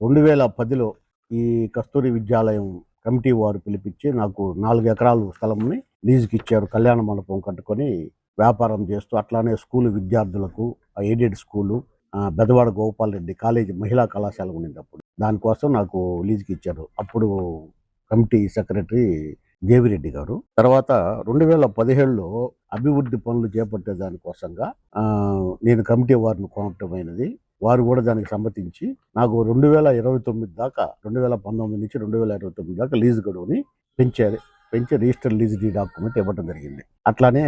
2010లో ఈ కస్తూరి విద్యాలయం కమిటీ వారు పిలిపించి నాకు 4 ఎకరాలు స్థలంని లీజుకి ఇచ్చారు. కళ్యాణ మండపం కట్టుకొని వ్యాపారం చేస్తూ అట్లానే స్కూలు విద్యార్థులకు aided school Bedavada Gopal Reddy college మహిళా కళాశాల ఉండింది. అప్పుడు దానికోసం నాకు లీజుకి ఇచ్చారు. అప్పుడు కమిటీ సెక్రటరీ దేవిరెడ్డి గారు. తర్వాత 2017లో అభివృద్ధి పనులు చేపట్టే దానికోసంగా నేను కమిటీ వారిని కోరటమైనది. వారు కూడా దానికి సమ్మతించి నాకు 2029 దాకా 2019 నుంచి 2029 దాకా లీజు గడువుని పెంచి రిజిస్టర్ లీజ్ డాక్యుమెంట్ ఇవ్వడం జరిగింది. అట్లానే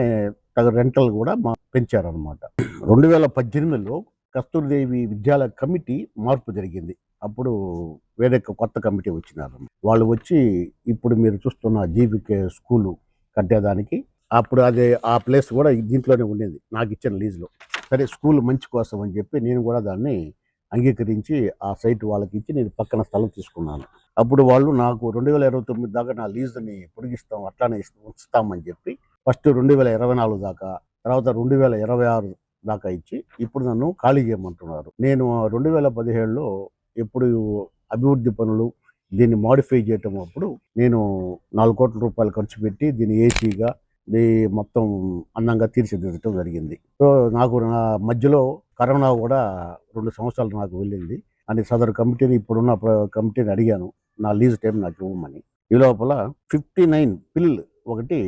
తగు రెంటల్ కూడా పెంచారనమాట. 2018లో కస్తూరిదేవి విద్యాలయ కమిటీ మార్పు జరిగింది. అప్పుడు వేరే కొత్త కమిటీ వచ్చినారు. వాళ్ళు వచ్చి ఇప్పుడు మీరు చూస్తున్న జీవికే స్కూలు కట్టేదానికి అప్పుడు ఆ ప్లేస్ కూడా దీంట్లోనే ఉండేది నాకు ఇచ్చిన లీజులో. సరే స్కూల్ మంచి కోసం అని చెప్పి నేను కూడా దాన్ని అంగీకరించి ఆ సైట్ వాళ్ళకి ఇచ్చి నేను పక్కన స్థలం తీసుకున్నాను. అప్పుడు వాళ్ళు నాకు 2029 దాకా నా లీజుని పొడిగిస్తాం, అట్లానే ఉంచుతామని చెప్పి ఫస్ట్ 2024 దాకా, తర్వాత 2026 దాకా ఇచ్చి ఇప్పుడు నన్ను ఖాళీ చేయమంటున్నారు. నేను 2017లో ఎప్పుడు అభివృద్ధి పనులు దీన్ని మాడిఫై చేయటం అప్పుడు నేను 4 కోట్ల రూపాయలు ఖర్చు పెట్టి దీన్ని ఏసీగా మొత్తం అందంగా తీర్చిదిద్దటం జరిగింది. సో నాకు నా మధ్యలో కరోనా కూడా 2 సంవత్సరాలు నాకు వెళ్ళింది అని సదరు కమిటీని ఇప్పుడున్న కమిటీని అడిగాను నా లీజ్ టైం నాకు ఇవ్వమని. ఈ లోపల 59 పిల్ ఒకటి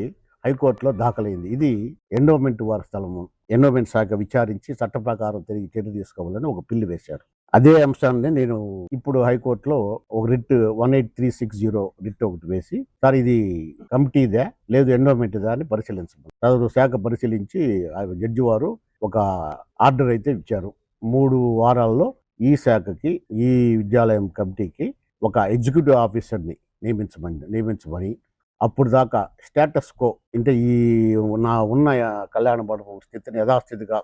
హైకోర్టులో దాఖలైంది. ఇది ఎండోమెంట్ వారి స్థలము. ఎండోమెంట్ శాఖ విచారించి చట్ట ప్రకారం తిరిగి చర్య తీసుకోవాలని ఒక పిల్లు వేశారు. అదే అంశాన్ని నేను ఇప్పుడు హైకోర్టులో ఒక రిట్ 18360 రిట్ ఒకటి వేసి, సార్ ఇది కమిటీదే లేదు ఎండోమెంట్దా అని పరిశీలించమని సదరు శాఖ పరిశీలించి జడ్జి వారు ఒక ఆర్డర్ అయితే ఇచ్చారు. 3 వారాల్లో ఈ శాఖకి ఈ విద్యాలయం కమిటీకి ఒక ఎగ్జిక్యూటివ్ ఆఫీసర్ని నియమించమని అప్పుడు దాకా స్టేటస్ కో అంటే ఈ ఉన్న కళ్యాణ మండపం స్థితిని యథాస్థితిగా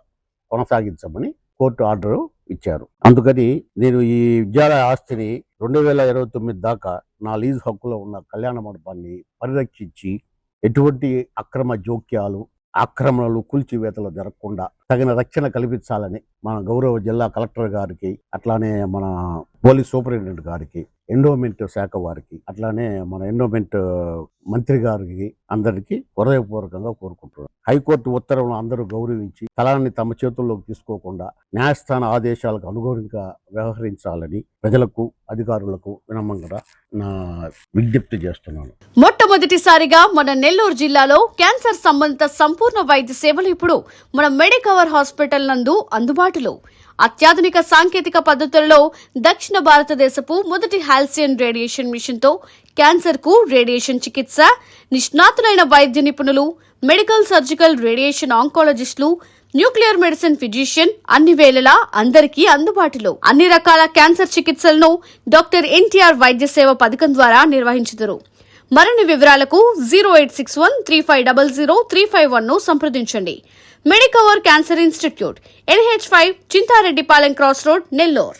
కొనసాగించమని కోర్టు ఆర్డర్ ఇచ్చారు. అందుకని నేను ఈ విద్యాలయ ఆస్తిని 2029 దాకా నా లీజ్ హక్కులో ఉన్న కళ్యాణ మండపాన్ని పరిరక్షించి ఎటువంటి అక్రమ జోక్యాలు ఆక్రమణలు కూల్చివేతలు జరగకుండా తగిన రక్షణ కల్పించాలని మన గౌరవ జిల్లా కలెక్టర్ గారికి, అట్లానే మన పోలీస్ సూపరింటెండెంట్ గారికి, ఎండోమెంట్ శాఖ వారికి, అట్లానే మన ఎండోమెంట్ మంత్రి గారికి అందరికీ హృదయపూర్వకంగా కోరుకుంటున్నారు. హైకోర్టు ఉత్తర్వులను అందరూ గౌరవించి స్థలాన్ని తమ చేతుల్లోకి తీసుకోకుండా న్యాయస్థాన ఆదేశాలకు అనుగుణంగా వ్యవహరించాలని ప్రజలకు, అధికారులకు వినమ్రంగా నా విజ్ఞప్తి చేస్తున్నాను. మొట్టమొదటిసారిగా మన నెల్లూరు జిల్లాలో క్యాన్సర్ సంబంధిత సంపూర్ణ వైద్య సేవలు ఇప్పుడు మన మెడికవర్ హాస్పిటల్ నందు అందుబాటులో. అత్యాధునిక సాంకేతిక పద్ధతుల్లో దక్షిణ భారతదేశపు మొదటి హాల్సియన్ రేడియేషన్ మిషన్ తో క్యాన్సర్ కు రేడియేషన్ చికిత్స, నిష్ణాతులైన వైద్య నిపుణులు, మెడికల్ సర్జికల్ రేడియేషన్ ఆంకాలజిస్టులు, న్యూక్లియర్ మెడిసిన్ ఫిజిషియన్ అన్ని వేళలా అందరికీ అందుబాటులో. అన్ని రకాల క్యాన్సర్ చికిత్సలను డాక్టర్ ఎన్టీఆర్ వైద్య సేవ పథకం ద్వారా నిర్వహించుదురు. మరిన్ని వివరాలకు 086135003551 ను సంప్రదించండి. Medicover cancer institute, NH5, Chintareddypalem cross road, Nellore.